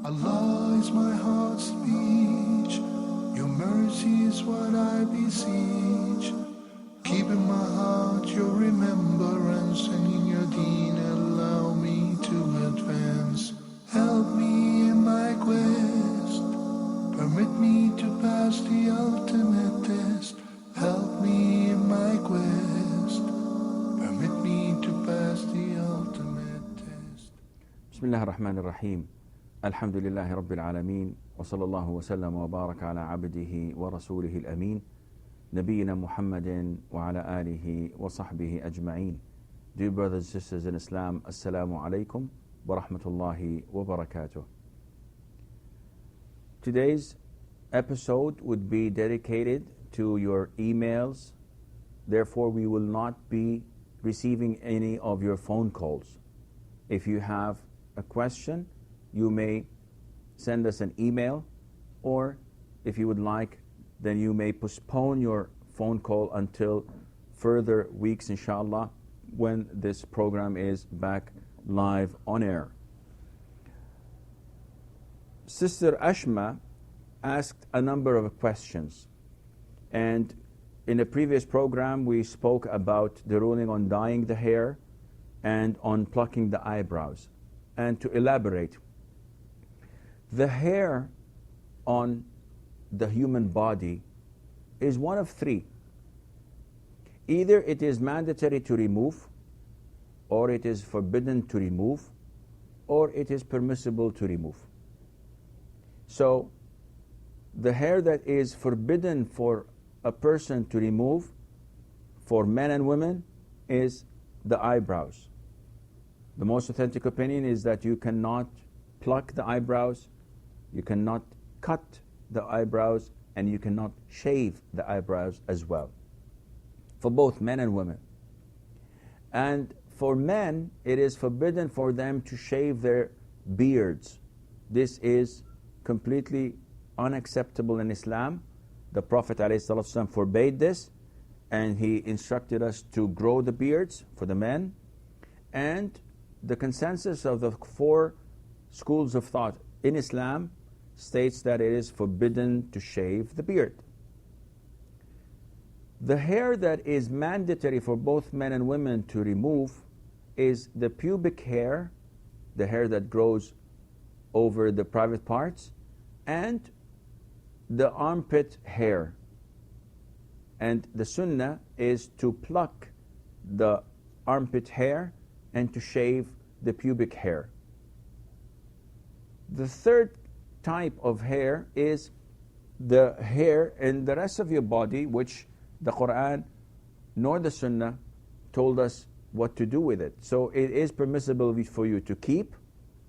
Allah is my heart's speech, your mercy is what I beseech. Keep in my heart your remembrance, and in your deen allow me to advance. Help me in my quest, permit me to pass the ultimate test. Help me in my quest, permit me to pass the ultimate test. Bismillah ar-Rahman ar-Rahim. Alhamdulillahi Rabbil Alameen. Wa sallallahu wa sallam wa baraka ala abdihi wa rasulihi al-Amin. Nabiyyina Muhammadin wa ala alihi wa sahbihi ajma'een. Dear brothers and sisters in Islam, Assalamu alaikum wa rahmatullahi wa barakatuh. Today's episode would be dedicated to your emails. Therefore, we will not be receiving any of your phone calls. If you have a question, you may send us an email, or if you would like, then you may postpone your phone call until further weeks, inshallah, when this program is back live on air. Sister Ashma asked a number of questions, and in the previous program we spoke about the ruling on dyeing the hair and on plucking the eyebrows. And to elaborate, the hair on the human body is one of three. Either it is mandatory to remove, or it is forbidden to remove, or it is permissible to remove. So the hair that is forbidden for a person to remove, for men and women, is the eyebrows. The most authentic opinion is that you cannot pluck the eyebrows, you cannot cut the eyebrows, and you cannot shave the eyebrows as well, for both men and women. And for men, it is forbidden for them to shave their beards. This is completely unacceptable in Islam. The Prophet ﷺ forbade this, and he instructed us to grow the beards for the men. And the consensus of the four schools of thought in Islam states that it is forbidden to shave the beard. The hair that is mandatory for both men and women to remove is the pubic hair, the hair that grows over the private parts, and the armpit hair. And the sunnah is to pluck the armpit hair and to shave the pubic hair. The third type of hair is the hair in the rest of your body, which the Quran nor the Sunnah told us what to do with it. So it is permissible for you to keep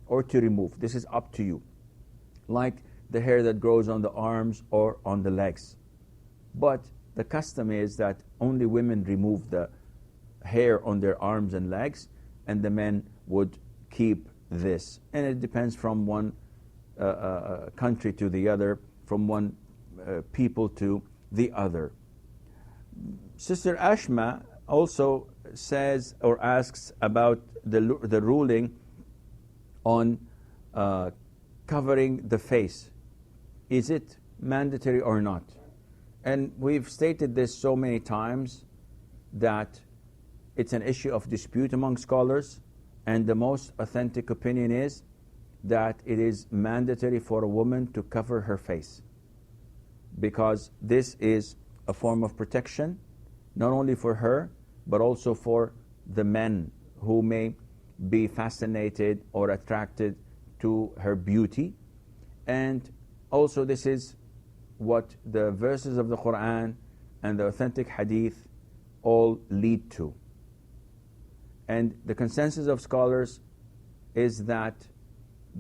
or to remove. This is up to you. Like the hair that grows on the arms or on the legs. But the custom is that only women remove the hair on their arms and legs, and the men would keep this. And it depends from one country to the other, from one people to the other. Sister Ashma also says or asks about the ruling on covering the face. Is it mandatory or not? And we've stated this so many times that it's an issue of dispute among scholars, and the most authentic opinion is that it is mandatory for a woman to cover her face, because this is a form of protection, not only for her, but also for the men who may be fascinated or attracted to her beauty. And also this is what the verses of the Quran and the authentic hadith all lead to. And the consensus of scholars is that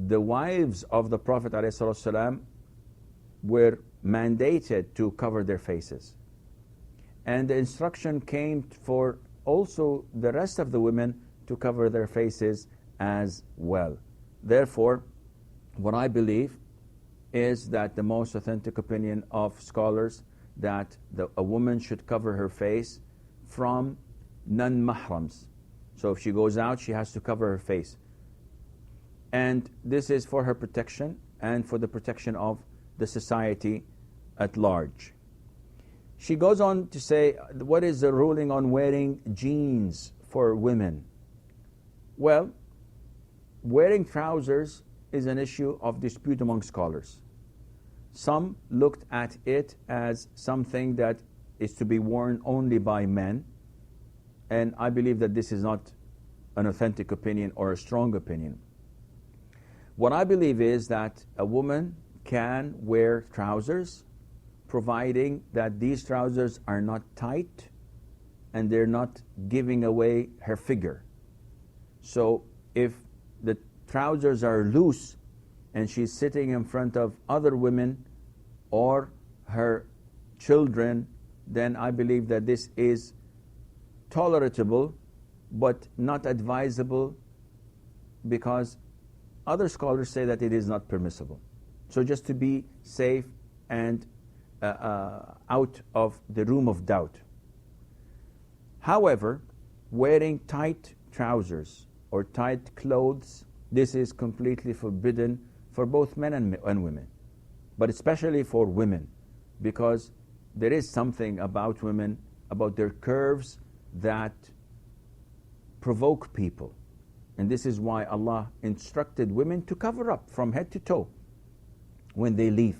the wives of the Prophet ﷺ were mandated to cover their faces. And the instruction came for also the rest of the women to cover their faces as well. Therefore, what I believe is that the most authentic opinion of scholars that a woman should cover her face from non-mahrams. So if she goes out, she has to cover her face. And this is for her protection, and for the protection of the society at large. She goes on to say, what is the ruling on wearing jeans for women? Well, wearing trousers is an issue of dispute among scholars. Some looked at it as something that is to be worn only by men, and I believe that this is not an authentic opinion or a strong opinion. What I believe is that a woman can wear trousers, providing that these trousers are not tight and they're not giving away her figure. So if the trousers are loose and she's sitting in front of other women or her children, then I believe that this is tolerable but not advisable, because other scholars say that it is not permissible. So just to be safe and out of the room of doubt. However, wearing tight trousers or tight clothes, this is completely forbidden for both men and women, but especially for women, because there is something about women, about their curves, that provoke people. And this is why Allah instructed women to cover up from head to toe when they leave.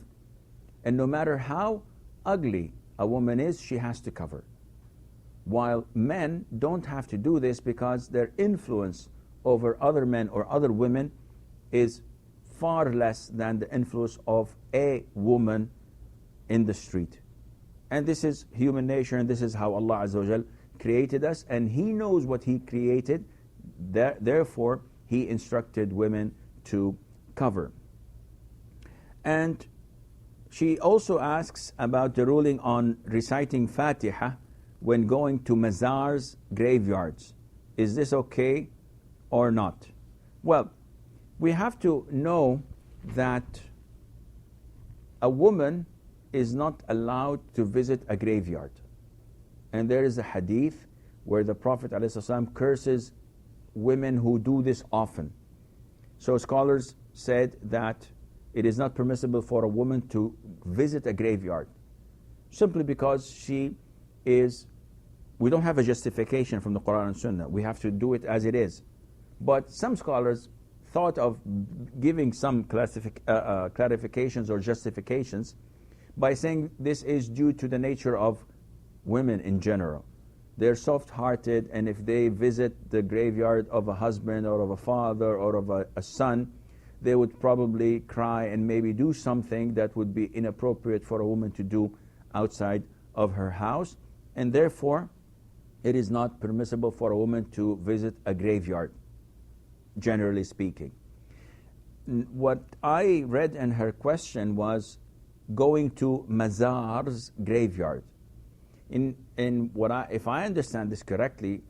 And no matter how ugly a woman is, she has to cover. While men don't have to do this because their influence over other men or other women is far less than the influence of a woman in the street. And this is human nature, and this is how Allah Azza wa Jal created us, and He knows what He created. Therefore, He instructed women to cover. And she also asks about the ruling on reciting Fatiha when going to mazars, graveyards. Is this okay or not? Well, we have to know that a woman is not allowed to visit a graveyard. And there is a hadith where the Prophet ﷺ curses women who do this often. So scholars said that it is not permissible for a woman to visit a graveyard, simply because we don't have a justification from the Quran and Sunnah. We have to do it as it is. But some scholars thought of giving some clarifications or justifications by saying this is due to the nature of women in general. They're soft-hearted, and if they visit the graveyard of a husband or of a father or of a son, they would probably cry and maybe do something that would be inappropriate for a woman to do outside of her house, and therefore it is not permissible for a woman to visit a graveyard, generally speaking. What I read in her question was going to mazars, graveyard. If I understand this correctly,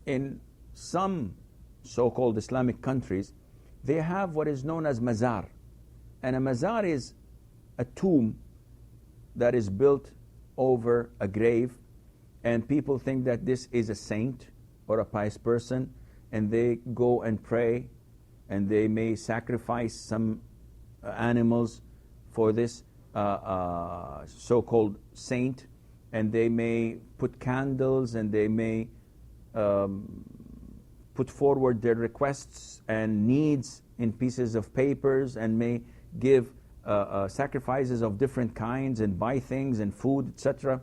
in some so-called Islamic countries, they have what is known as mazar. And a mazar is a tomb that is built over a grave, and people think that this is a saint or a pious person, and they go and pray, and they may sacrifice some animals for this so-called saint, and they may put candles, and they may put forward their requests and needs in pieces of papers, and may give sacrifices of different kinds and buy things and food, etc.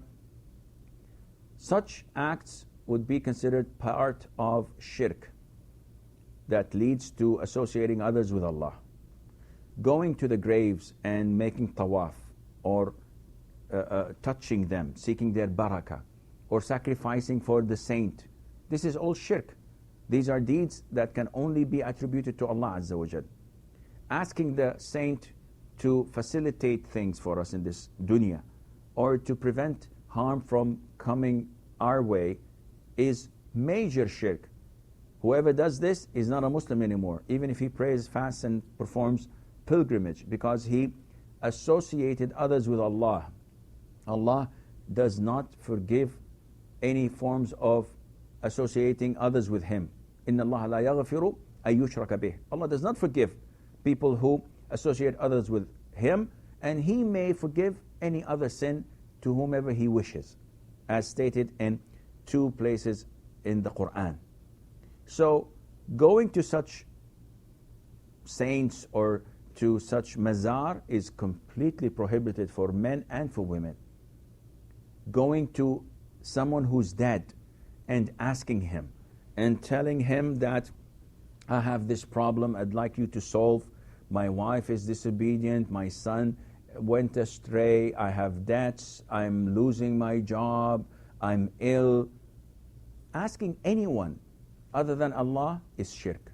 Such acts would be considered part of shirk that leads to associating others with Allah. Going to the graves and making tawaf, or touching them, seeking their barakah, or sacrificing for the saint, this is all shirk. These are deeds that can only be attributed to Allah Azza wa Jal. Asking the saint to facilitate things for us in this dunya, or to prevent harm from coming our way, is major shirk. Whoever does this is not a Muslim anymore, even if he prays, fasts, and performs pilgrimage, because he associated others with Allah. Allah does not forgive any forms of associating others with Him. إِنَّ اللَّهَ لَا يَغْفِرُ أَن يُشْرَكَ بِهِ. Allah does not forgive people who associate others with Him, and He may forgive any other sin to whomever He wishes, as stated in 2 places in the Quran. So going to such saints or to such mazar is completely prohibited for men and for women. Going to someone who's dead and asking him and telling him that I have this problem I'd like you to solve. My wife is disobedient, my son went astray, I have debts, I'm losing my job, I'm ill. Asking anyone other than Allah is shirk.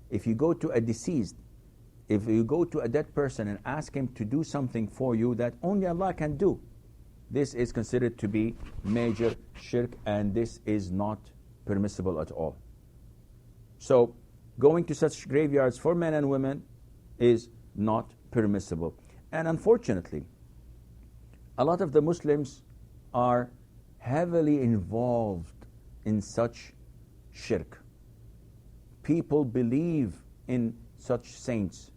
If you go to a deceased, if you go to a dead person and ask him to do something for you that only Allah can do, this is considered to be major shirk, and this is not permissible at all. So going to such graveyards for men and women is not permissible. And unfortunately, a lot of the Muslims are heavily involved in such shirk. People believe in such saints,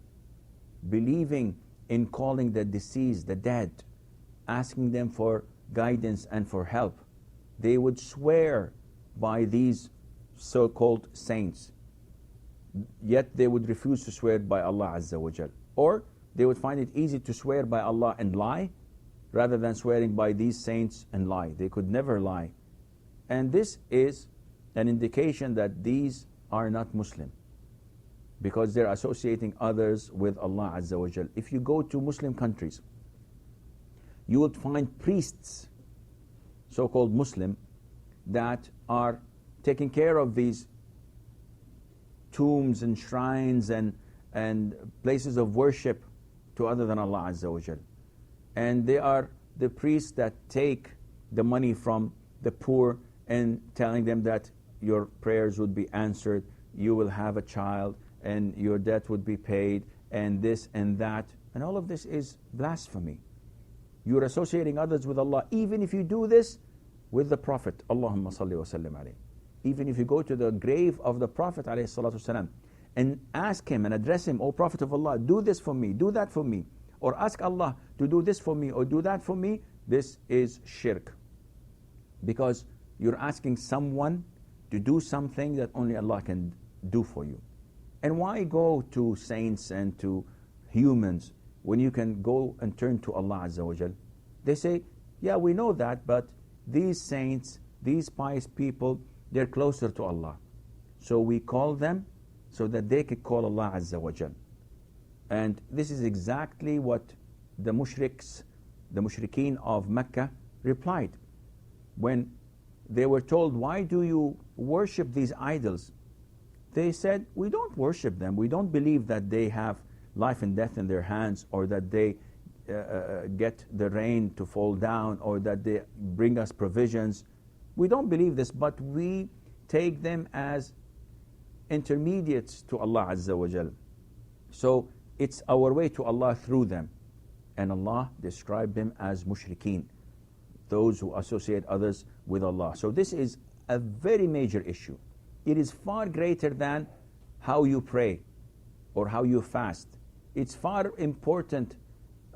believing in calling the deceased, the dead, asking them for guidance and for help. They would swear by these so-called saints, yet they would refuse to swear by Allah Azza wa Jal. Or they would find it easy to swear by Allah and lie, rather than swearing by these saints and lie. They could never lie. And this is an indication that these are not Muslim, because they're associating others with Allah Azza wa Jal. If you go to Muslim countries, you would find priests, so-called Muslim, that are taking care of these tombs and shrines and places of worship to other than Allah Azza wa Jal. And they are the priests that take the money from the poor and telling them that your prayers would be answered, you will have a child, and your debt would be paid, and this and that. And all of this is blasphemy. You're associating others with Allah, even if you do this with the Prophet. Allahumma salli wa sallim alayhi. Even if you go to the grave of the Prophet alayhi salatu wasalam, and ask him and address him, O Prophet of Allah, do this for me, do that for me, or ask Allah to do this for me or do that for me, this is shirk. Because you're asking someone to do something that only Allah can do for you. And why go to saints and to humans when you can go and turn to Allah Azza wa Jal? They say, yeah, we know that, but these saints, these pious people, they're closer to Allah. So we call them so that they could call Allah Azza wa Jal. And this is exactly what the mushriks, the mushrikeen of Mecca replied. When they were told, why do you worship these idols? They said, we don't worship them. We don't believe that they have life and death in their hands, or that they get the rain to fall down, or that they bring us provisions. We don't believe this, but we take them as intermediates to Allah Azza wa Jal. So it's our way to Allah through them. And Allah described them as mushrikeen, those who associate others with Allah. So this is a very major issue. It is far greater than how you pray or how you fast. It's far important,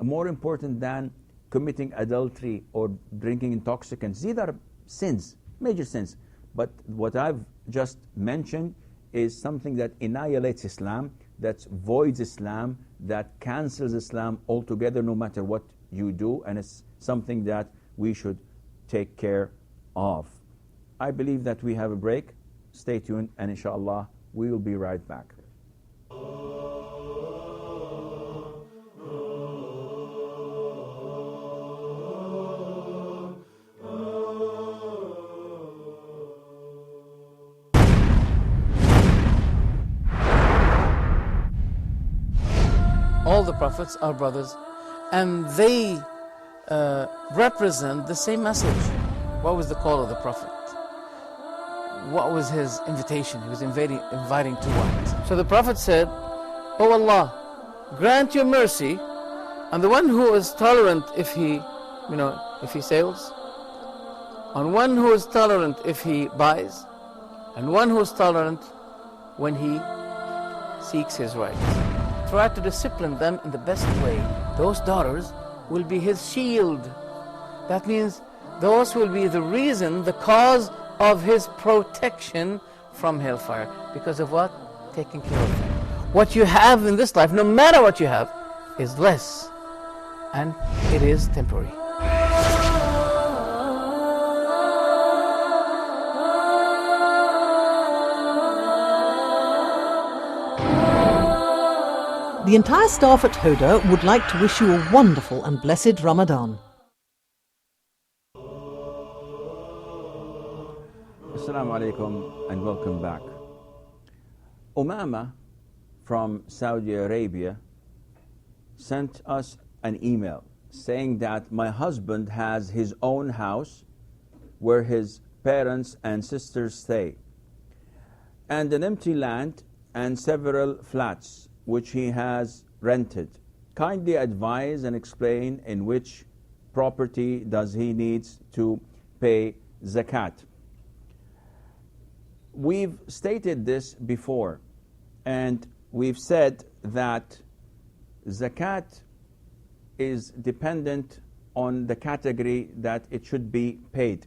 more important than committing adultery or drinking intoxicants. These are sins, major sins. But what I've just mentioned is something that annihilates Islam, that voids Islam, that cancels Islam altogether, no matter what you do, and it's something that we should take care of. I believe that we have a break. Stay tuned, and inshallah, we will be right back. All the prophets are brothers, and they represent the same message. What was the call of the prophet? What was his invitation? He was inviting to what? So the prophet said, "O Allah, grant your mercy on the one who is tolerant if he sails, on one who is tolerant if he buys, and one who is tolerant when he seeks his rights." try to discipline them in the best way, those daughters will be his shield. That means those will be the reason, the cause of his protection from hellfire. Because of what? Taking care of them. What you have in this life, no matter what you have, is less, and it is temporary. The entire staff at Huda would like to wish you a wonderful and blessed Ramadan. Assalamu alaikum and welcome back. Umama from Saudi Arabia sent us an email saying that my husband has his own house where his parents and sisters stay, and an empty land and several flats which he has rented. Kindly advise and explain in which property does he needs to pay zakat. We've stated this before, and we've said that zakat is dependent on the category that it should be paid.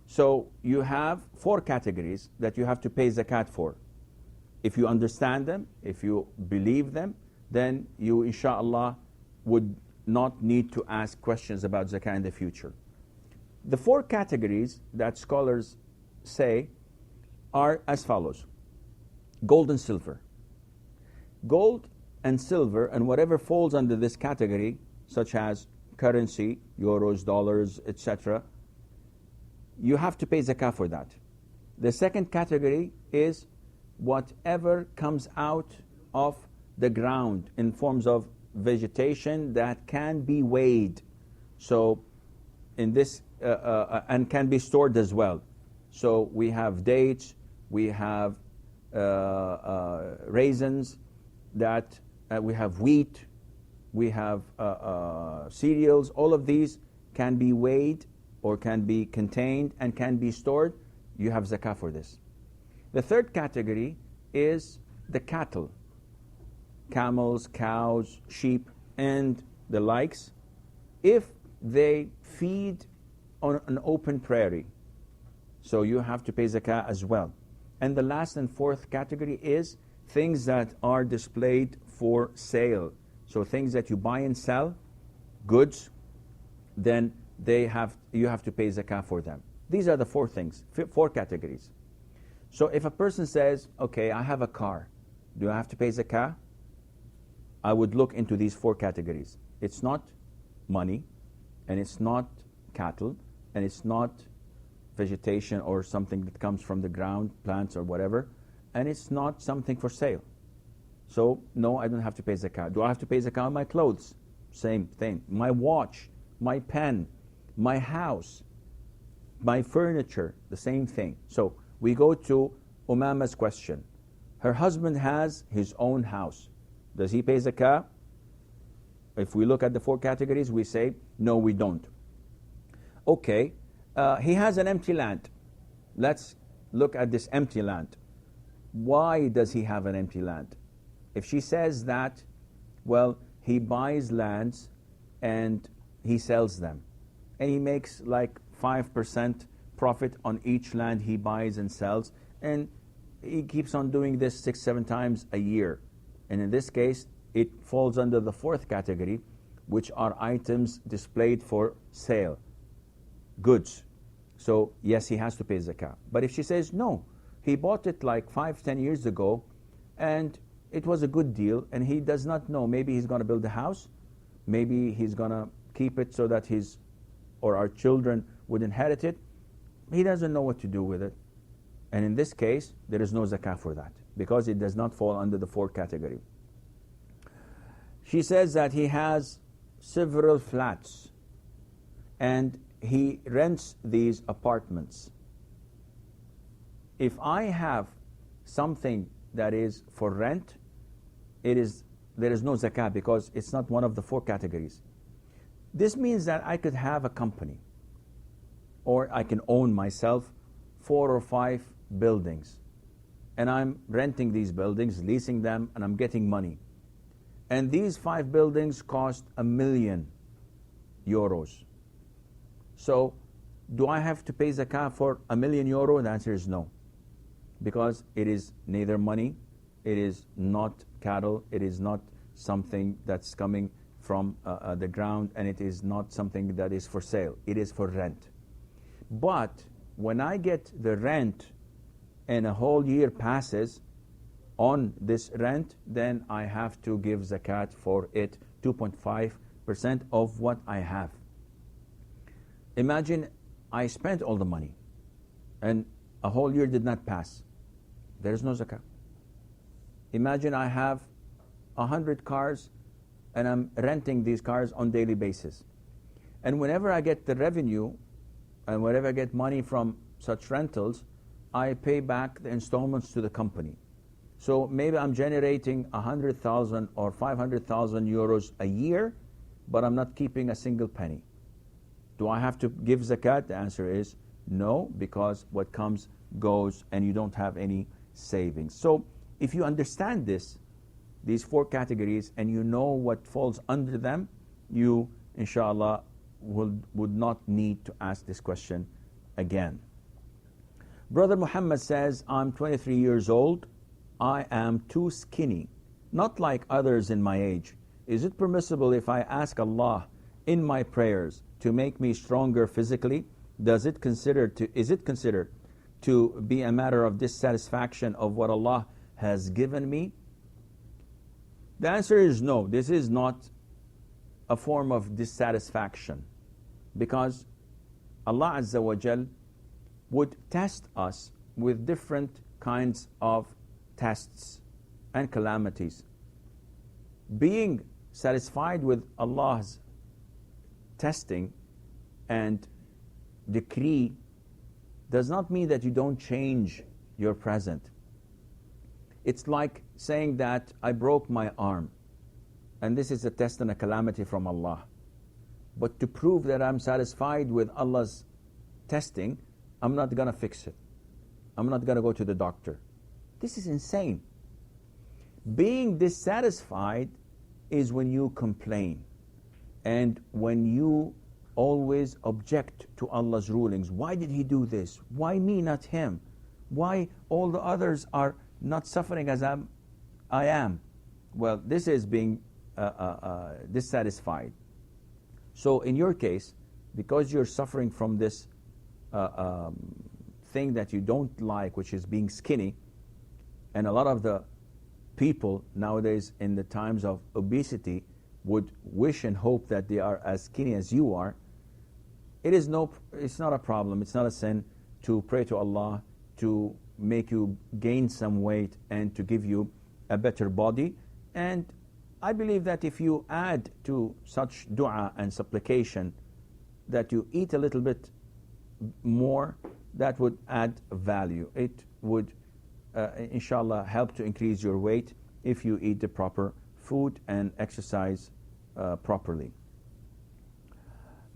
So you have 4 categories that you have to pay zakat for. If you understand them, if you believe them, then you, inshaAllah, would not need to ask questions about zakah in the future. The 4 categories that scholars say are as follows. Gold and silver. Gold and silver and whatever falls under this category, such as currency, euros, dollars, etc., you have to pay zakah for that. The second category is whatever comes out of the ground in forms of vegetation that can be weighed. So in this and can be stored as well. So we have dates, we have raisins, that we have wheat, we have cereals. All of these can be weighed or can be contained and can be stored. You have zakah for this. The third category is the cattle, camels, cows, sheep, and the likes, if they feed on an open prairie. So you have to pay zakah as well. And the last and fourth category is things that are displayed for sale. So things that you buy and sell, goods, then you have to pay zakah for them. These are the 4 things, 4 categories. So if a person says, okay, I have a car, do I have to pay zakah? I would look into these 4 categories. It's not money, and it's not cattle, and it's not vegetation or something that comes from the ground, plants or whatever, and it's not something for sale. So no, I don't have to pay zakah. Do I have to pay zakah on my clothes? Same thing. My watch, my pen, my house, my furniture, the same thing. So we go to Umama's question. Her husband has his own house. Does he pay zakah? If we look at the 4 categories, we say, no, we don't. Okay, he has an empty land. Let's look at this empty land. Why does he have an empty land? If she says that, well, he buys lands and he sells them, and he makes like 5% profit on each land he buys and sells, and he keeps on doing this 6-7 times a year. And in this case, it falls under the 4th category, which are items displayed for sale, goods. So yes, he has to pay zakah. But if she says no, he bought it like 5-10 years ago, and it was a good deal, and he does not know, maybe he's going to build a house, maybe he's going to keep it so that his or our children would inherit it. He doesn't know what to do with it. And in this case, there is no zakah for that, because it does not fall under the 4th category. She says that he has several flats, and he rents these apartments. If I have something that is for rent, there is no zakah, because it's not one of the 4 categories. This means that I could have a company, or I can own myself 4 or 5 buildings, and I'm renting these buildings, leasing them, and I'm getting money. And these 5 buildings cost €1,000,000. So, do I have to pay zakah for €1,000,000? The answer is no. Because it is neither money, it is not cattle, it is not something that's coming from the ground, and it is not something that is for sale. It is for rent. But when I get the rent and a whole year passes on this rent, then I have to give zakat for it, 2.5% of what I have. Imagine I spent all the money and a whole year did not pass. There is no zakat. Imagine I have 100 cars and I'm renting these cars on daily basis. And whenever I get the revenue and whenever I get money from such rentals, I pay back the installments to the company. So maybe I'm generating 100,000 or 500,000 euros a year, but I'm not keeping a single penny. Do I have to give zakat? The answer is no, because what comes goes and you don't have any savings. So if you understand this, these 4 categories, and you know what falls under them, you, inshallah, would not need to ask this question again. Brother Muhammad says, I'm 23 years old. I am too skinny, not like others in my age. Is it permissible if I ask Allah in my prayers to make me stronger physically? Is it considered to be a matter of dissatisfaction of what Allah has given me? The answer is no. This is not a form of dissatisfaction, because Allah Azza wa Jal would test us with different kinds of tests and calamities. Being satisfied with Allah's testing and decree does not mean that you don't change your present. It's like saying that I broke my arm, and this is a test and a calamity from Allah. But to prove that I'm satisfied with Allah's testing, I'm not going to fix it. I'm not going to go to the doctor. This is insane. Being dissatisfied is when you complain and when you always object to Allah's rulings. Why did He do this? Why me, not Him? Why all the others are not suffering as I am? Well, this is being dissatisfied. So in your case, because you're suffering from this thing that you don't like, which is being skinny, and a lot of the people nowadays in the times of obesity would wish and hope that they are as skinny as you are, it's not a problem, it's not a sin to pray to Allah to make you gain some weight and to give you a better body. And I believe that if you add to such dua and supplication that you eat a little bit more, that would add value. It would inshallah help to increase your weight if you eat the proper food and exercise properly.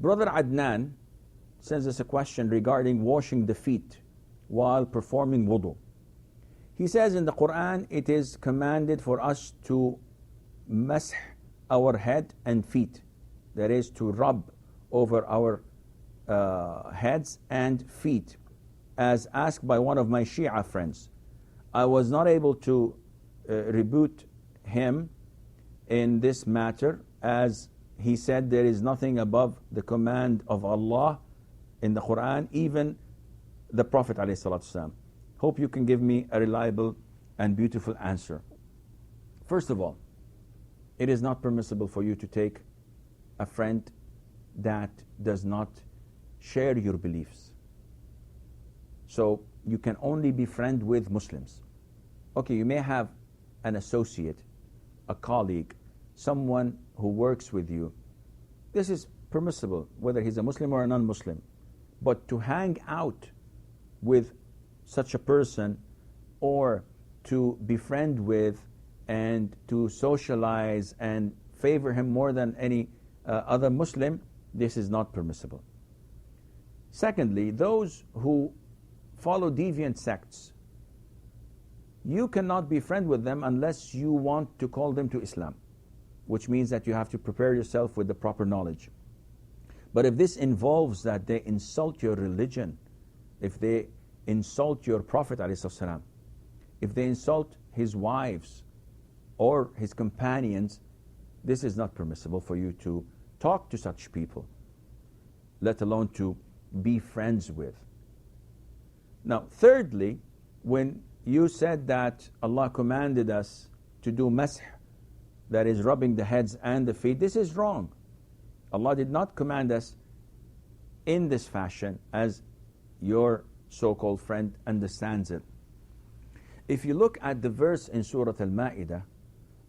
Brother Adnan sends us a question regarding washing the feet while performing wudu. He says in the Quran it is commanded for us to mash our head and feet, that is to rub over our heads and feet, as asked by one of my Shia friends. I was not able to rebut him in this matter, as he said there is nothing above the command of Allah in the Quran, even the Prophet ﷺ. Hope you can give me a reliable and beautiful answer. First of all, it is not permissible for you to take a friend that does not share your beliefs. So you can only be friend with Muslims. Okay, you may have an associate, a colleague, someone who works with you. This is permissible, whether he's a Muslim or a non-Muslim. But to hang out with such a person, or to befriend with and to socialize and favor him more than any other Muslim, this is not permissible. Secondly, those who follow deviant sects, you cannot be friend with them unless you want to call them to Islam. which means that you have to prepare yourself with the proper knowledge. But if this involves that they insult your religion, if they insult your Prophet ﷺ, if they insult his wives or his companions, this is not permissible for you to talk to such people, let alone to be friends with. Now, thirdly, when you said that Allah commanded us to do masih, that is rubbing the heads and the feet, this is wrong. Allah did not command us in this fashion as your so-called friend understands it. If you look at the verse in Surah Al-Ma'idah,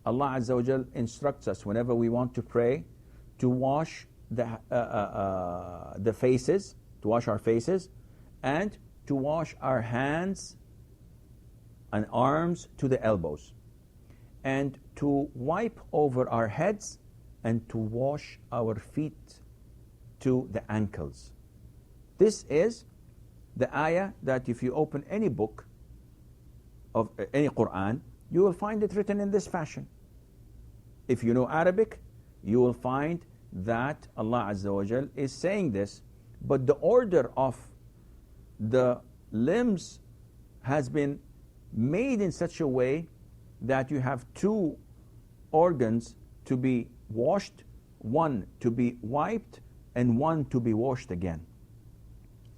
Allah Azza wa Jal instructs us whenever we want to pray to wash the faces, to wash our faces, and to wash our hands and arms to the elbows, and to wipe over our heads, and to wash our feet to the ankles. This is the ayah that if you open any book of any Quran, you will find it written in this fashion. If you know Arabic, you will find that Allah Azza wa Jal is saying this, but the order of the limbs has been made in such a way that you have two organs to be washed, one to be wiped, and one to be washed again.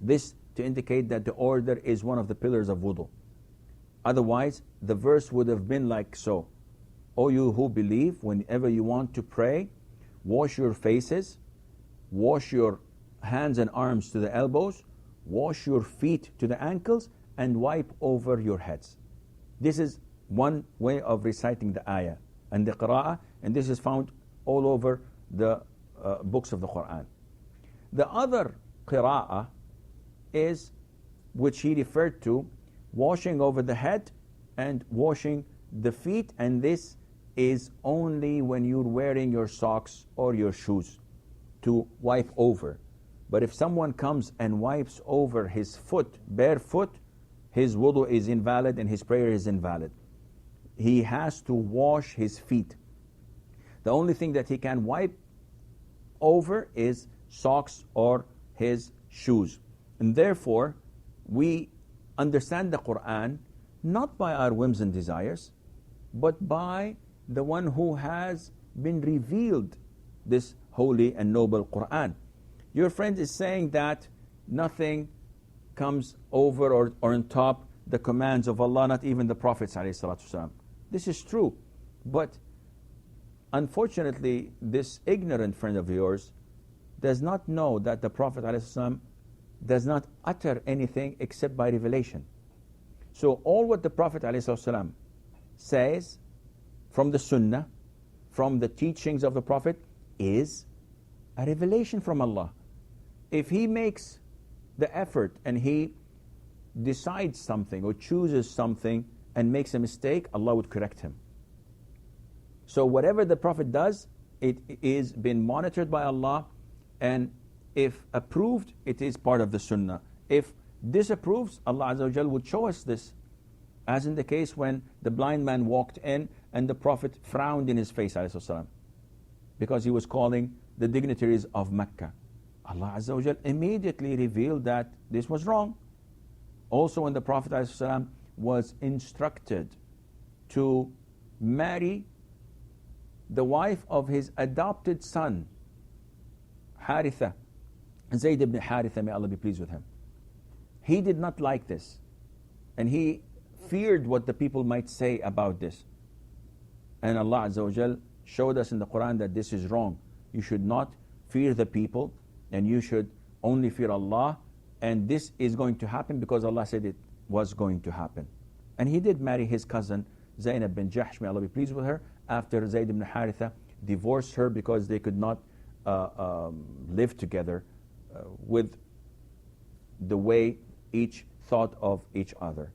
This to indicate that the order is one of the pillars of wudu. Otherwise, the verse would have been like so: O you who believe, whenever you want to pray, wash your faces, wash your hands and arms to the elbows, wash your feet to the ankles, and wipe over your heads. This is one way of reciting the ayah and the qira'ah, and this is found all over the books of the Quran. The other qira'ah is, which he referred to, washing over the head and washing the feet, and this is only when you're wearing your socks or your shoes to wipe over. But if someone comes and wipes over his foot, barefoot, his wudu is invalid and his prayer is invalid. He has to wash his feet. The only thing that he can wipe over is socks or his shoes. And therefore, we understand the Quran not by our whims and desires, but by the one who has been revealed this holy and noble Quran. Your friend is saying that nothing comes over or on top the commands of Allah, not even the Prophet ﷺ. This is true, but unfortunately, this ignorant friend of yours does not know that the Prophet ﷺ does not utter anything except by revelation. So all what the Prophet ﷺ says from the Sunnah, from the teachings of the Prophet, is a revelation from Allah. If he makes the effort and he decides something or chooses something and makes a mistake, Allah would correct him. So whatever the Prophet does, it is been monitored by Allah, and if approved, it is part of the Sunnah. If disapproves, Allah Azza wa Jal would show us this, as in the case when the blind man walked in and the Prophet frowned in his face, ﷺ, because he was calling the dignitaries of Mecca. Allah Azza wa Jal immediately revealed that this was wrong. Also, when the Prophet ﷺ was instructed to marry the wife of his adopted son, Haritha, Zayd ibn Haritha, may Allah be pleased with him, he did not like this, and he feared what the people might say about this. And Allah Azza wa Jal showed us in the Quran that this is wrong. You should not fear the people, and you should only fear Allah, and this is going to happen because Allah said it was going to happen. And he did marry his cousin Zainab bin Jahsh, may Allah be pleased with her, after Zayd ibn Haritha divorced her because they could not live together with the way each thought of each other.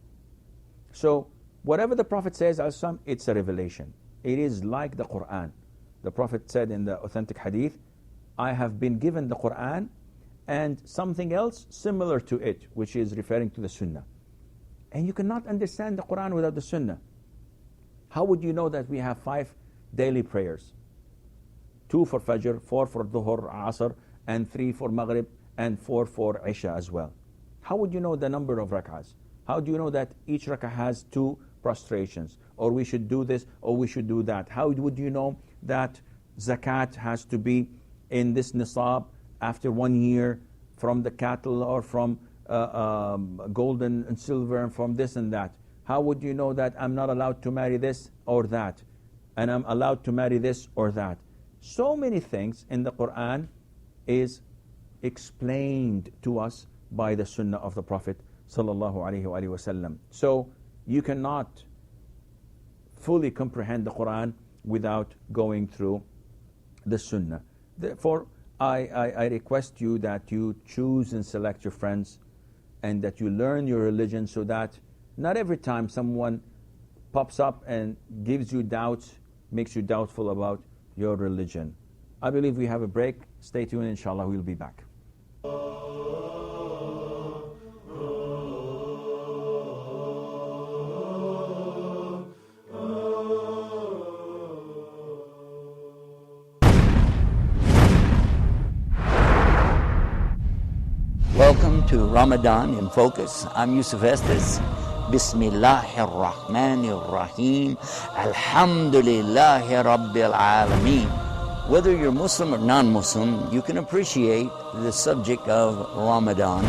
So whatever the Prophet says, it's a revelation. It is like the Quran. The Prophet said in the authentic hadith, I have been given the Quran and something else similar to it, which is referring to the Sunnah. And you cannot understand the Quran without the Sunnah. How would you know that we have 5 daily prayers? 2 for Fajr, 4 for Dhuhr, Asr, and 3 for Maghrib, and 4 for Isha as well. How would you know the number of rak'ahs? How do you know that each rak'ah has 2 prostrations? Or we should do this, or we should do that? How would you know that zakat has to be in this nisab after 1 year from the cattle or from gold and silver and from this and that? How would you know that I'm not allowed to marry this or that, and I'm allowed to marry this or that? So many things in the Quran is explained to us by the Sunnah of the Prophet sallallahu alaihi wasallam. So you cannot fully comprehend the Quran without going through the Sunnah. Therefore, I request you that you choose and select your friends, and that you learn your religion, so that not every time someone pops up and gives you doubts, makes you doubtful about your religion. I believe we have a break. Stay tuned, inshallah, we'll be back. Welcome to Ramadan in Focus. I'm Yusuf Estes. Bismillahir Rahmanir Rahim. Alhamdulillahi Rabbil Alameen. Whether you're Muslim or non-Muslim, you can appreciate the subject of Ramadan.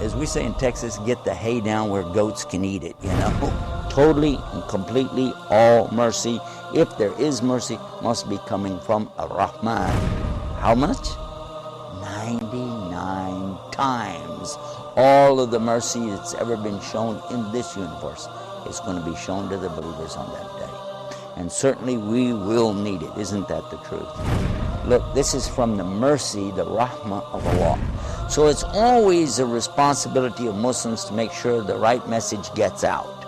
As we say in Texas, get the hay down where goats can eat it, you know. Totally and completely all mercy, if there is mercy, must be coming from Ar-Rahman. How much? 99 times all of the mercy that's ever been shown in this universe is going to be shown to the believers on that day. And certainly we will need it. Isn't that the truth? Look, this is from the mercy, the rahmah of Allah. So it's always a responsibility of Muslims to make sure the right message gets out.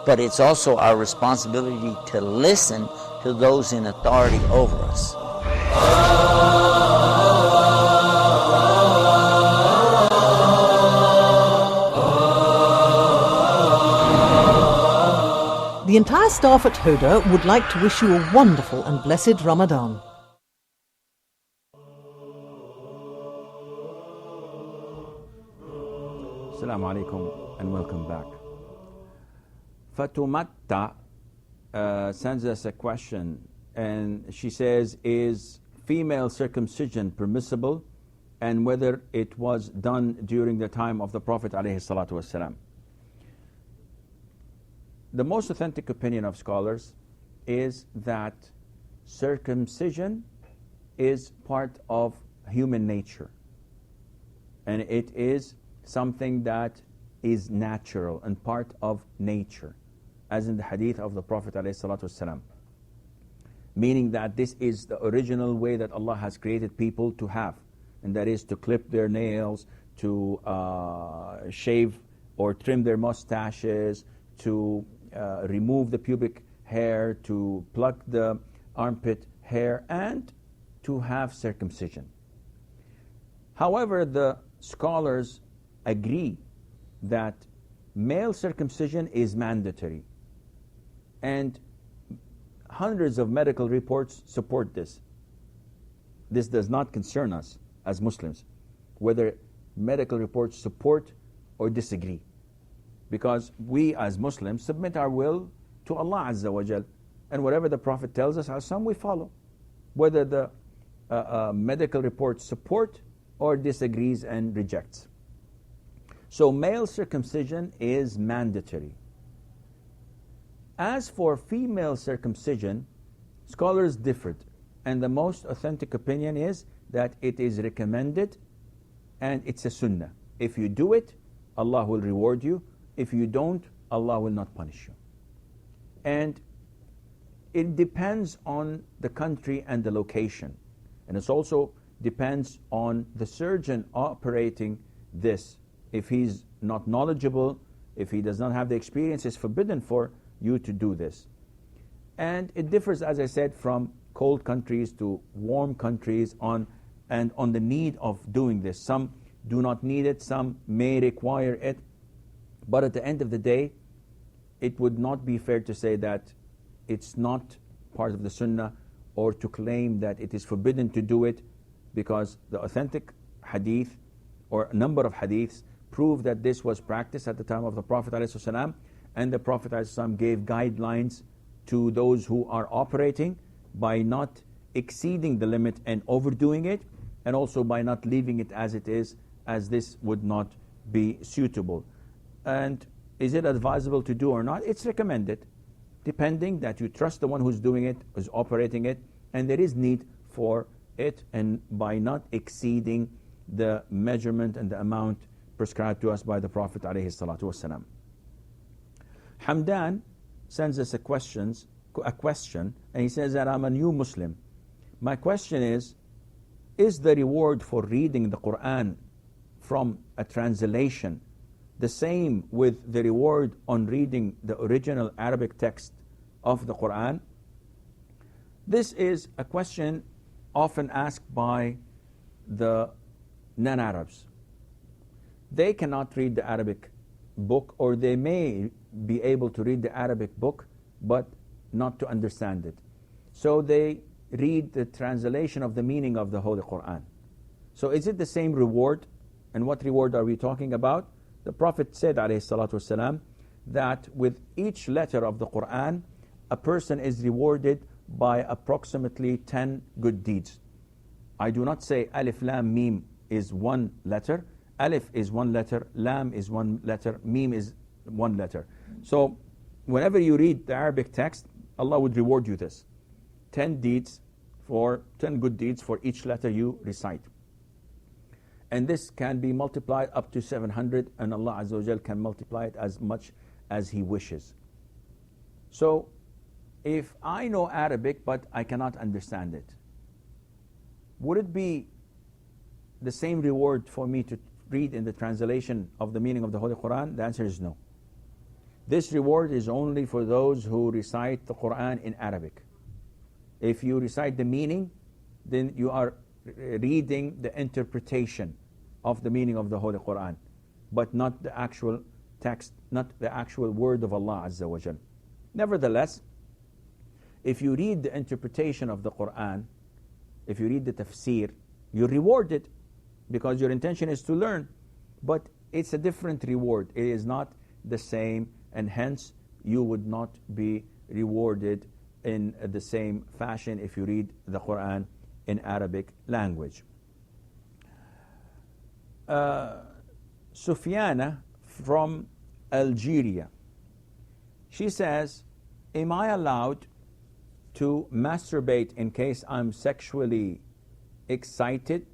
But it's also our responsibility to listen to those in authority over us. The entire staff at Huda would like to wish you a wonderful and blessed Ramadan. Assalamu alaikum and welcome back. Fatumatta sends us a question, and she says, is female circumcision permissible, and whether it was done during the time of the Prophet ﷺ? The most authentic opinion of scholars is that circumcision is part of human nature, and it is something that is natural and part of nature, as in the hadith of the Prophet ﷺ, meaning that this is the original way that Allah has created people to have, and that is to clip their nails, to shave or trim their mustaches, to remove the pubic hair, to pluck the armpit hair, and to have circumcision. However, the scholars agree that male circumcision is mandatory, and hundreds of medical reports support this. This does not concern us as Muslims, whether medical reports support or disagree, because we as Muslims submit our will to Allah Azza wa Jal, and whatever the Prophet tells us, as some we follow, whether the medical reports support or disagrees and rejects. So male circumcision is mandatory. As for female circumcision, scholars differed, and the most authentic opinion is that it is recommended and it's a sunnah. If you do it, Allah will reward you. If you don't, Allah will not punish you. And it depends on the country and the location. And it also depends on the surgeon operating this. If he's not knowledgeable, if he does not have the experience, it's forbidden for you to do this. And it differs, as I said, from cold countries to warm countries and on the need of doing this. Some do not need it, some may require it. But at the end of the day, it would not be fair to say that it's not part of the sunnah or to claim that it is forbidden to do it, because the authentic hadith or a number of hadiths prove that this was practiced at the time of the Prophet ﷺ, and the Prophet ﷺ gave guidelines to those who are operating by not exceeding the limit and overdoing it, and also by not leaving it as it is, as this would not be suitable. And is it advisable to do or not? It's recommended, depending that you trust the one who's doing it, who's operating it, and there is need for it, and by not exceeding the measurement and the amount prescribed to us by the Prophet ﷺ. Hamdan sends us a question, and he says that I'm a new Muslim. My question is the reward for reading the Quran from a translation the same with the reward on reading the original Arabic text of the Quran? This is a question often asked by the non-Arabs. They cannot read the Arabic book, or they may be able to read the Arabic book but not to understand it. So they read the translation of the meaning of the Holy Quran. So is it the same reward? And what reward are we talking about? The Prophet said ﷺ, that with each letter of the Quran, a person is rewarded by approximately 10 good deeds. I do not say Alif Lam Mim is one letter. Alif is one letter, Lam is one letter, Mim is one letter. So whenever you read the Arabic text, Allah would reward you this. 10 good deeds for each letter you recite. And this can be multiplied up to 700, and Allah Azza wa Jal can multiply it as much as He wishes. So if I know Arabic but I cannot understand it, would it be the same reward for me to read in the translation of the meaning of the Holy Quran? The answer is no. This reward is only for those who recite the Quran in Arabic. If you recite the meaning, then you are reading the interpretation of the meaning of the Holy Quran, but not the actual text, not the actual word of Allah Azza wa Jal. Nevertheless, if you read the interpretation of the Quran, if you read the tafsir, you're rewarded because your intention is to learn, but it's a different reward. It is not the same, and hence you would not be rewarded in the same fashion if you read the Quran in Arabic language. Sufyana from Algeria, she says, am I allowed to masturbate in case I'm sexually excited?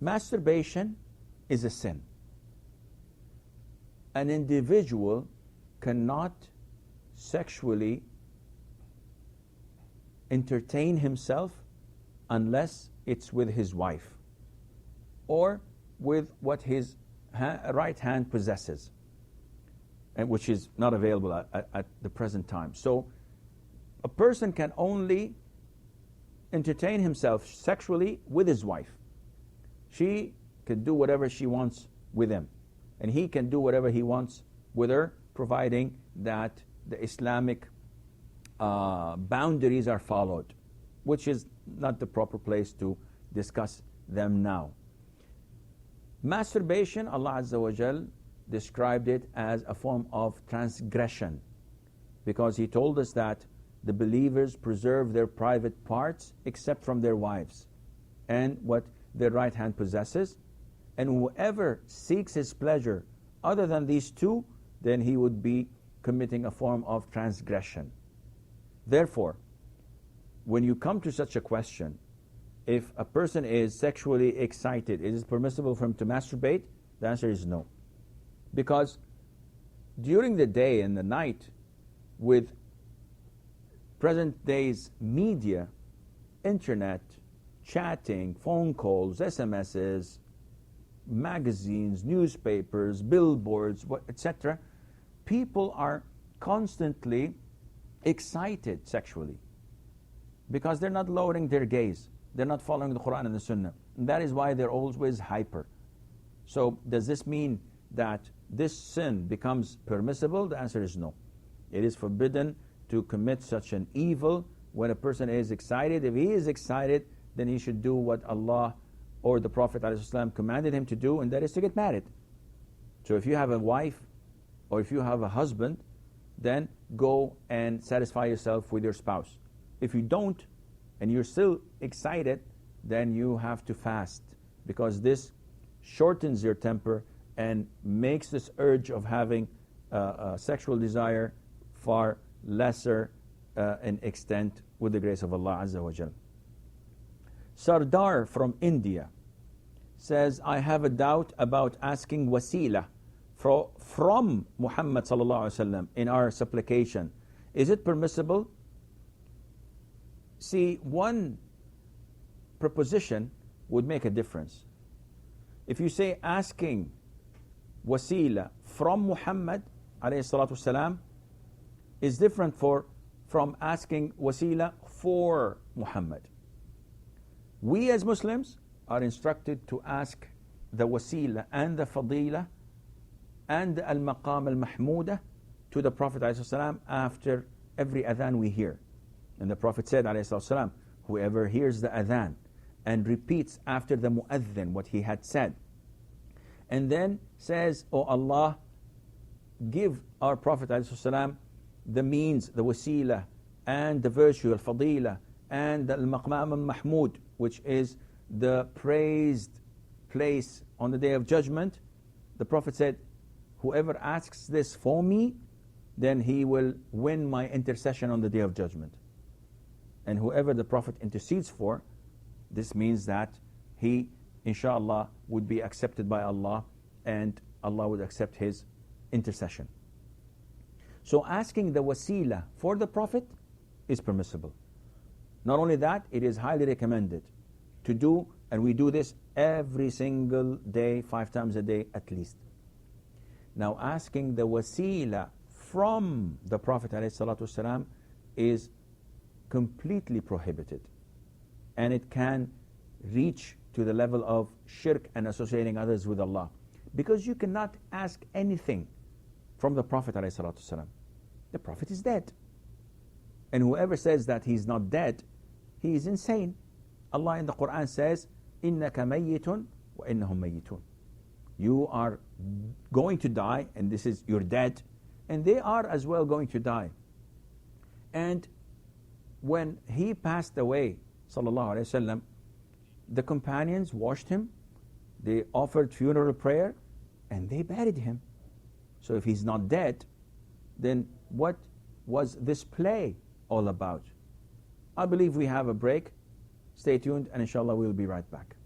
Masturbation is a sin. An individual cannot sexually entertain himself unless it's with his wife or with what his right hand possesses, and which is not available at the present time. So a person can only entertain himself sexually with his wife. She can do whatever she wants with him, and he can do whatever he wants with her, providing that the Islamic boundaries are followed, which is not the proper place to discuss them now. Masturbation, Allah Azza wa Jal described it as a form of transgression, because He told us that the believers preserve their private parts except from their wives and what their right hand possesses, and whoever seeks his pleasure other than these two, then he would be committing a form of transgression. Therefore, when you come to such a question, if a person is sexually excited, is it permissible for him to masturbate? The answer is no. Because during the day and the night, with present day's media, internet, chatting, phone calls, SMSs, magazines, newspapers, billboards, etc., people are constantly excited sexually because they're not lowering their gaze. They're not following the Quran and the Sunnah. And that is why they're always hyper. So does this mean that this sin becomes permissible? The answer is no. It is forbidden to commit such an evil when a person is excited, if he is excited, then he should do what Allah or the Prophet ﷺ commanded him to do, and that is to get married. So if you have a wife or if you have a husband, then go and satisfy yourself with your spouse. If you don't, and you're still excited, then you have to fast, because this shortens your temper and makes this urge of having sexual desire far lesser in extent with the grace of Allah Azza wa Jal. Sardar from India says, I have a doubt about asking wasila from Muhammad sallallahu alaihi wasallam in our supplication. Is it permissible? See, one preposition would make a difference. If you say asking wasila from Muhammad alayhi salatu wasalam is different from asking wasila for Muhammad. We as Muslims are instructed to ask the wasila and the fadila and the al-maqam al-mahmuda to the Prophet ﷺ after every adhan we hear. And the Prophet said ﷺ, whoever hears the adhan and repeats after the mu'adhin what he had said, and then says, "O Allah, give our Prophet ﷺ the means, the wasila, and the virtue, al-fadila, and the al-maqam al-mahmud, which is the praised place on the Day of Judgment." The Prophet said, whoever asks this for me, then he will win my intercession on the Day of Judgment. And whoever the Prophet intercedes for, this means that he, inshallah, would be accepted by Allah, and Allah would accept his intercession. So asking the wasila for the Prophet is permissible. Not only that, it is highly recommended to do, and we do this every single day, 5 times a day at least. Now asking the wasila from the Prophet ﷺ is completely prohibited, and it can reach to the level of shirk and associating others with Allah, because you cannot ask anything from the Prophet ﷺ. The Prophet is dead, and whoever says that he's not dead, he is insane. Allah in the Quran says, إِنَّكَ مَيِّتٌ وَإِنَّهُمْ مَيِّتُونَ. You are going to die, and this is, you're dead, and they are as well going to die. And when he passed away, sallallahu alaihi wasallam, the companions washed him, they offered funeral prayer, and they buried him. So if he's not dead, then what was this play all about? I believe we have a break. Stay tuned, and inshallah we'll be right back.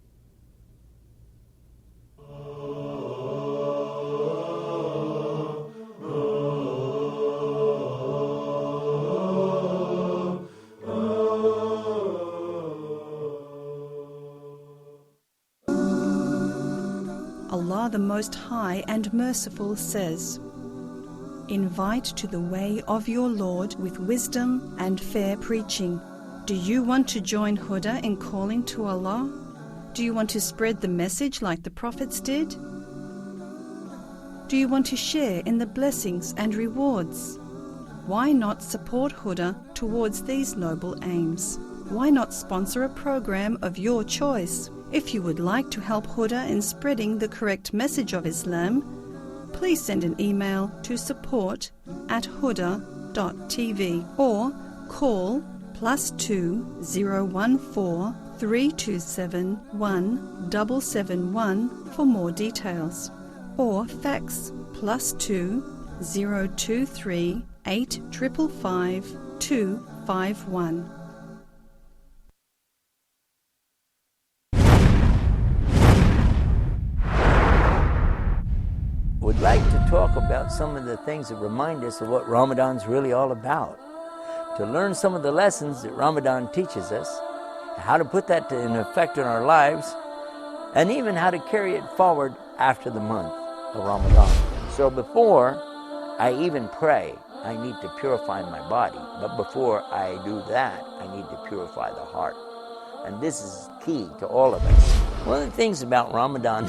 Allah the Most High and Merciful says, "Invite to the way of your Lord with wisdom and fair preaching." Do you want to join Huda in calling to Allah? Do you want to spread the message like the prophets did? Do you want to share in the blessings and rewards? Why not support Huda towards these noble aims? Why not sponsor a program of your choice? If you would like to help Huda in spreading the correct message of Islam, please send an email to support@huda.tv or call +2 014 327 1771 for more details, or fax +2 023 8555 251. Would like to talk about some of the things that remind us of what Ramadan's really all about. To learn some of the lessons that Ramadan teaches us, how to put that in effect in our lives, and even how to carry it forward after the month of Ramadan. So before I even pray, I need to purify my body. But before I do that, I need to purify the heart. And this is key to all of us. One of the things about Ramadan,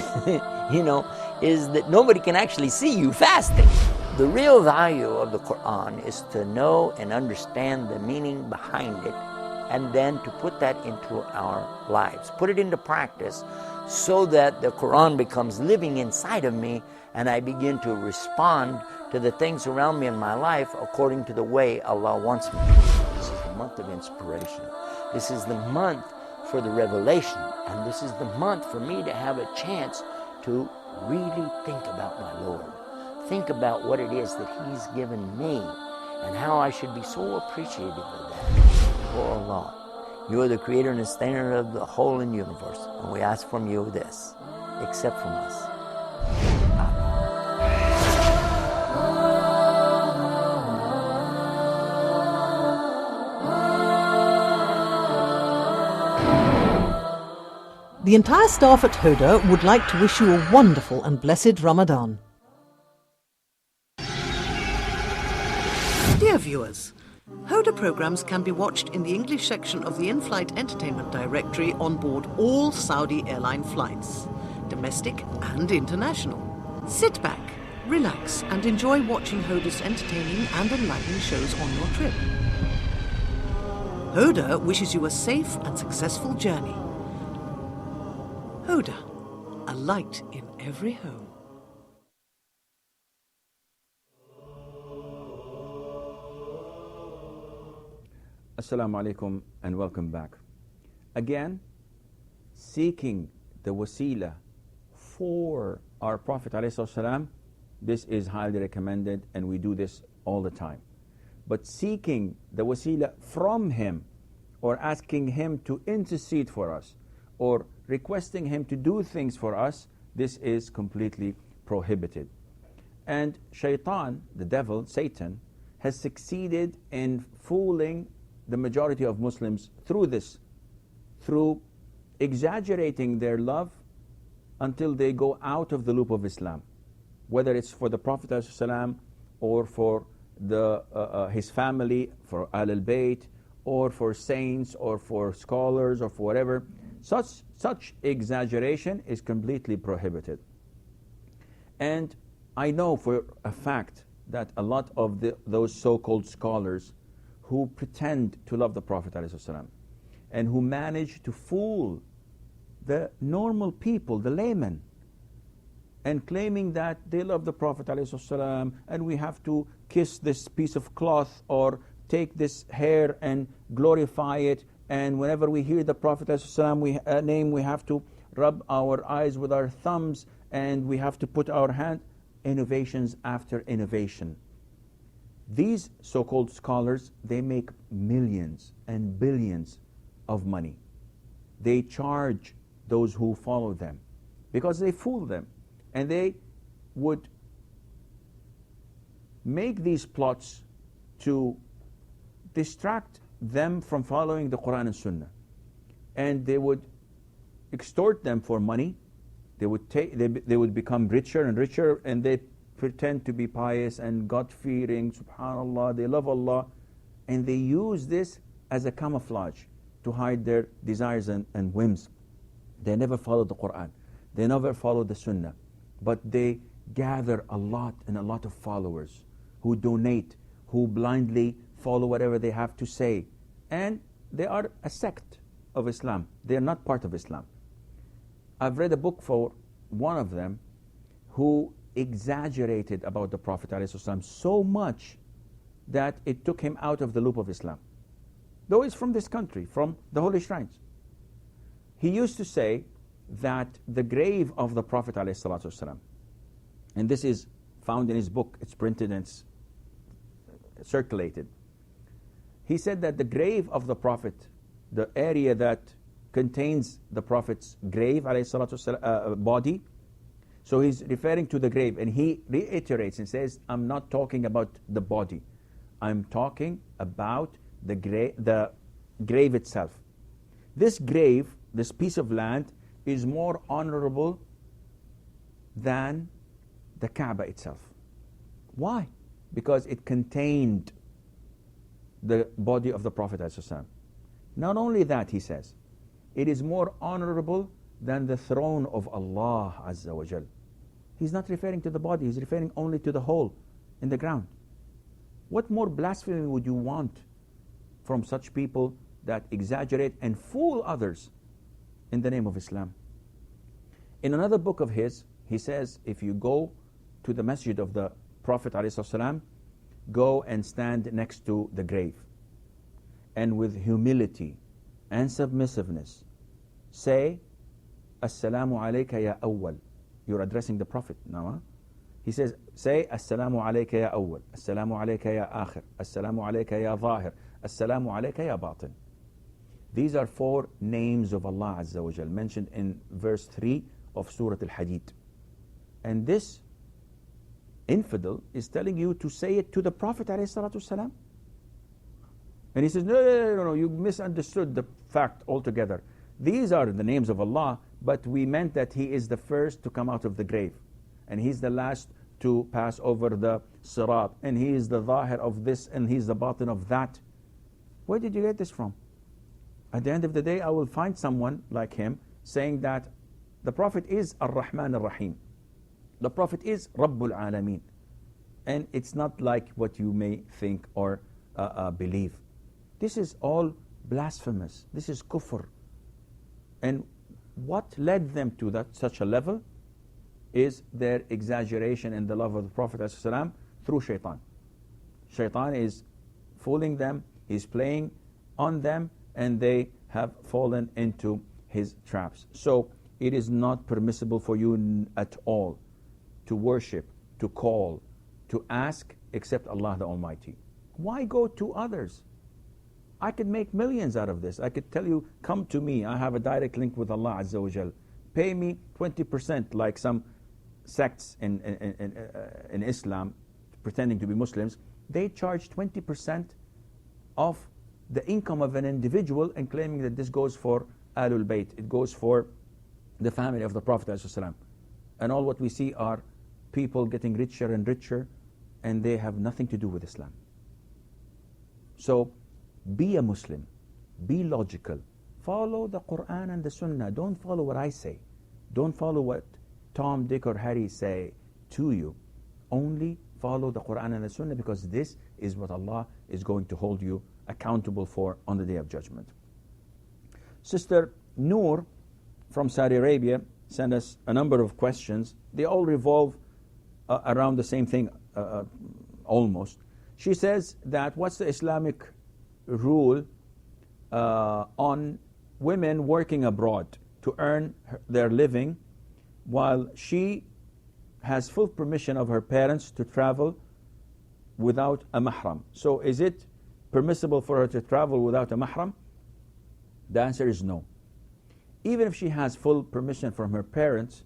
is that nobody can actually see you fasting. The real value of the Quran is to know and understand the meaning behind it, and then to put that into our lives, put it into practice, so that the Quran becomes living inside of me, and I begin to respond to the things around me in my life according to the way Allah wants me. This is the month of inspiration. This is the month for the revelation, and this is the month for me to have a chance to really think about my Lord. Think about what it is that He's given me and how I should be so appreciative of that. Oh Allah, You are the creator and sustainer of the whole in the universe, and we ask from You this, accept from us. The entire staff at Huda would like to wish you a wonderful and blessed Ramadan. Dear viewers, Huda programmes can be watched in the English section of the in-flight entertainment directory on board all Saudi airline flights, domestic and international. Sit back, relax and enjoy watching Huda's entertaining and enlightening shows on your trip. Huda wishes you a safe and successful journey. Huda, a light in every home. Assalamu alaikum and welcome back. Again, seeking the wasila for our Prophet ﷺ, this is highly recommended, and we do this all the time. But seeking the wasila from him, or asking him to intercede for us, or requesting him to do things for us, this is completely prohibited. And shaitan, the devil, Satan, has succeeded in fooling the majority of Muslims through this, through exaggerating their love until they go out of the loop of Islam, whether it's for the Prophet ﷺ or for his family, for Ahl-al-Bayt, or for saints, or for scholars, or for whatever. Such exaggeration is completely prohibited. And I know for a fact that a lot of those so-called scholars who pretend to love the Prophet ﷺ and who manage to fool the normal people, the laymen, and claiming that they love the Prophet ﷺ and we have to kiss this piece of cloth or take this hair and glorify it, and whenever we hear the Prophet ﷺ name, we have to rub our eyes with our thumbs and we have to put our hand. Innovations after innovation. These so-called scholars, they make millions and billions of money. They charge those who follow them because they fool them, and they would make these plots to distract them from following the Quran and Sunnah, and they would extort them for money. They would become richer and richer, and they pretend to be pious and God-fearing, subhanallah, they love Allah, and they use this as a camouflage to hide their desires and whims. They never follow the Quran, they never follow the Sunnah, but they gather a lot and a lot of followers who donate, who blindly follow whatever they have to say, and they are a sect of Islam. They are not part of Islam. I've read a book for one of them who exaggerated about the Prophet ﷺ so much that it took him out of the loop of Islam. Though he's from this country, from the holy shrines. He used to say that the grave of the Prophet ﷺ, and this is found in his book, it's printed and it's circulated. He said that the grave of the Prophet, the area that contains the Prophet's grave, body, so he's referring to the grave, and he reiterates and says, I'm not talking about the body, I'm talking about the grave itself. This grave, this piece of land, is more honorable than the Kaaba itself. Why? Because it contained the body of the Prophet ﷺ. Not only that, he says, it is more honorable than the throne of Allah Azza wa Jal. He's not referring to the body, he's referring only to the hole in the ground. What more blasphemy would you want from such people that exaggerate and fool others in the name of Islam? In another book of his, he says, if you go to the masjid of the Prophet ﷺ, go and stand next to the grave, and with humility and submissiveness say, Assalamu alayka ya awwal. You're addressing the Prophet now. Huh? He says, say, Assalamu alayka ya awwal, Assalamu alayka ya akhir, Assalamu alayka ya zahir, Assalamu alayka ya batin. These are 4 names of Allah Azza wa Jal mentioned in verse 3 of Surah Al-Hadid. And this infidel is telling you to say it to the Prophet ﷺ. And he says, no, you misunderstood the fact altogether. These are the names of Allah, but we meant that He is the first to come out of the grave. And He's the last to pass over the sirat. And He is the zahir of this, and He's the batin of that. Where did you get this from? At the end of the day, I will find someone like him saying that the Prophet is Ar-Rahman Ar-Rahim. The Prophet is Rabbul Alameen. And it's not like what you may think or believe. This is all blasphemous. This is kufr. And what led them to such a level is their exaggeration in the love of the Prophet ﷺ through shaitan. Shaitan is fooling them, he's playing on them, and they have fallen into his traps. So it is not permissible for you at all to worship, to call, to ask except Allah the Almighty. Why go to others? I could make millions out of this. I could tell you, come to me. I have a direct link with Allah Azza wa Jal. Pay me 20%, like some sects in Islam, pretending to be Muslims. They charge 20% of the income of an individual and claiming that this goes for Ahlul Bayt. It goes for the family of the Prophet ﷺ. And all what we see are people getting richer and richer, and they have nothing to do with Islam. So be a Muslim, be logical, follow the Quran and the Sunnah. Don't follow what I say, don't follow what Tom, Dick or Harry say to you. Only follow the Quran and the Sunnah, because this is what Allah is going to hold you accountable for on the Day of Judgment. Sister Noor from Saudi Arabia sent us a number of questions. They all revolve around the same thing almost. She says that what's the Islamic rule on women working abroad to earn their living, while she has full permission of her parents to travel without a mahram. So is it permissible for her to travel without a mahram? The answer is no. Even if she has full permission from her parents,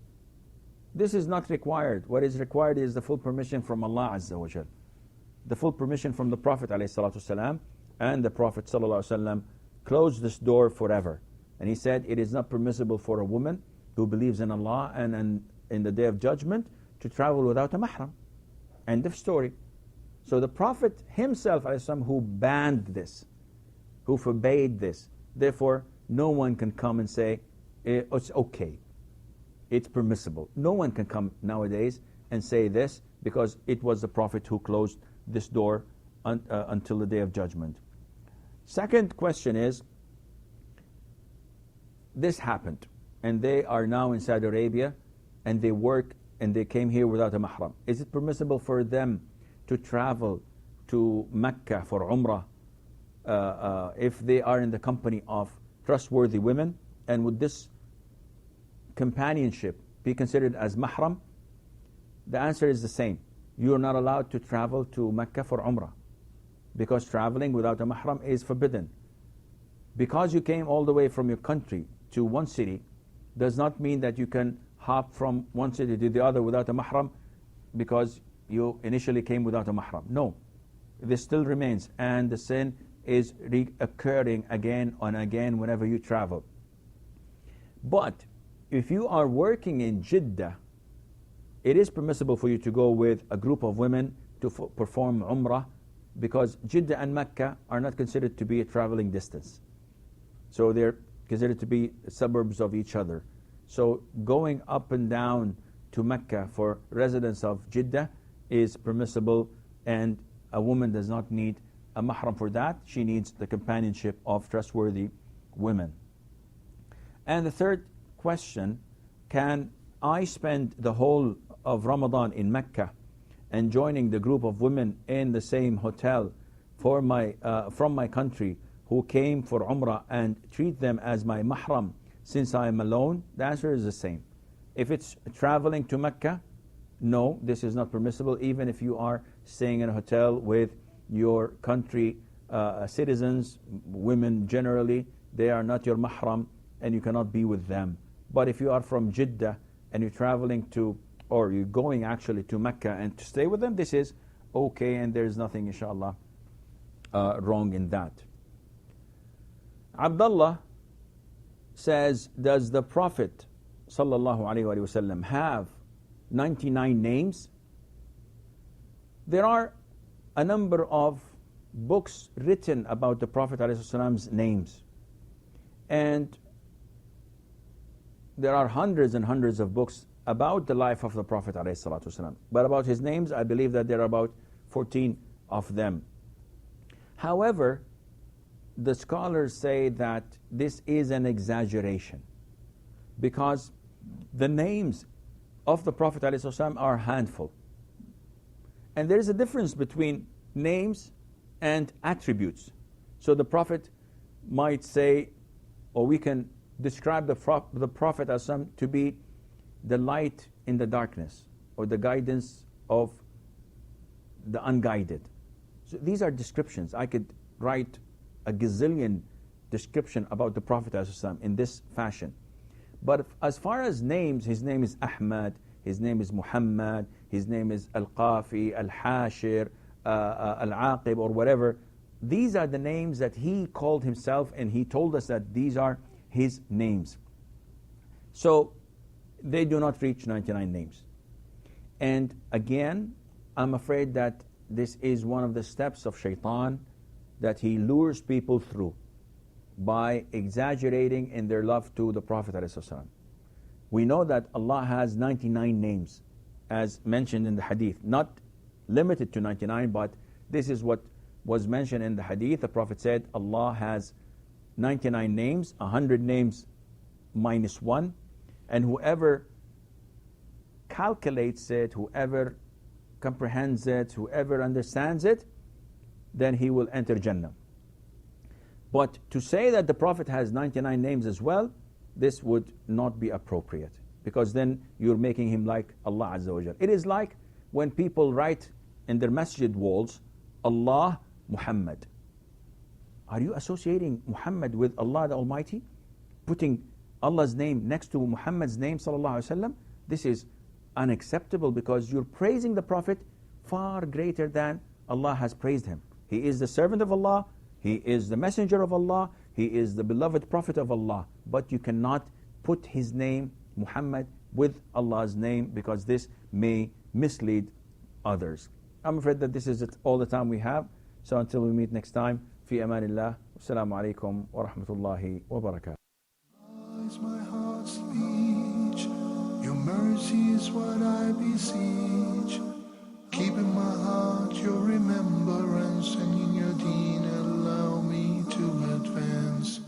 this is not required. What is required is the full permission from Allah Azza wa Jal, the full permission from the Prophet ﷺ, and the Prophet ﷺ closed this door forever. And he said it is not permissible for a woman who believes in Allah and in the Day of Judgment to travel without a mahram. End of story. So the Prophet himself ﷺ, who banned this, who forbade this, therefore no one can come and say it's okay, it's permissible. No one can come nowadays and say this, because it was the Prophet who closed this door until the Day of Judgment. Second question is, this happened and they are now in Saudi Arabia and they work and they came here without a mahram. Is it permissible for them to travel to Mecca for Umrah if they are in the company of trustworthy women? And would this companionship be considered as mahram? The answer is the same. You are not allowed to travel to Mecca for Umrah, because traveling without a mahram is forbidden. Because you came all the way from your country to one city does not mean that you can hop from one city to the other without a mahram, because you initially came without a mahram. No, this still remains, and the sin is reoccurring again and again whenever you travel. But if you are working in Jeddah, it is permissible for you to go with a group of women to perform Umrah, because Jeddah and Mecca are not considered to be a traveling distance. So they're considered to be suburbs of each other. So going up and down to Mecca for residents of Jeddah is permissible And a woman does not need a mahram for that. She needs the companionship of trustworthy women. And the third question, can I spend the whole of Ramadan in Mecca and joining the group of women in the same hotel from my country who came for Umrah and treat them as my mahram since I am alone? The answer is the same. If it's traveling to Mecca, no, this is not permissible, even if you are staying in a hotel with your country citizens, women generally, they are not your mahram and you cannot be with them. But if you are from Jeddah and you're traveling to, or you're going actually to Mecca and to stay with them, this is okay and there is nothing, inshallah, wrong in that. Abdullah says, does the Prophet sallallahu alaihi wasallam have 99 names? There are a number of books written about the Prophet ﷺ's names, and there are hundreds and hundreds of books about the life of the Prophet ﷺ. But about his names, I believe that there are about 14 of them. However, the scholars say that this is an exaggeration, because the names of the Prophet ﷺ are a handful. And there is a difference between names and attributes. So the Prophet might say, or we can describe the Prophet ﷺ to be the light in the darkness, or the guidance of the unguided. So these are descriptions. I could write a gazillion description about the Prophet ﷺ in this fashion. But as far as names, his name is Ahmad, his name is Muhammad, his name is Al-Qafi, Al-Hashir, Al-Aqib, or whatever. These are the names that he called himself, and he told us that these are his names. So they do not reach 99 names. And again, I'm afraid that this is one of the steps of shaitan that he lures people through by exaggerating in their love to the Prophet ﷺ. We know that Allah has 99 names, as mentioned in the hadith. Not limited to 99, but this is what was mentioned in the hadith. The Prophet said, Allah has 99 names, 100 names minus 1, and whoever calculates it, whoever comprehends it, whoever understands it, then he will enter Jannah. But to say that the Prophet has 99 names as well, this would not be appropriate, because then you're making him like Allah Azza wa Jal. It is like when people write in their masjid walls, Allah Muhammad. Are you associating Muhammad with Allah the Almighty? Putting Allah's name next to Muhammad's name sallallahu alaihi wasallam? This is unacceptable, because you're praising the Prophet far greater than Allah has praised him. He is the servant of Allah, he is the messenger of Allah, he is the beloved Prophet of Allah. But you cannot put his name, Muhammad, with Allah's name, because this may mislead others. I'm afraid that this is all the time we have. So until we meet next time, fi amanillah, wassalamu alaikum wa rahmatullahi wa barakatuh. Is my heart's speech. Your mercy is what I beseech. Keep in my heart your remembrance, and in your deen allow me to advance.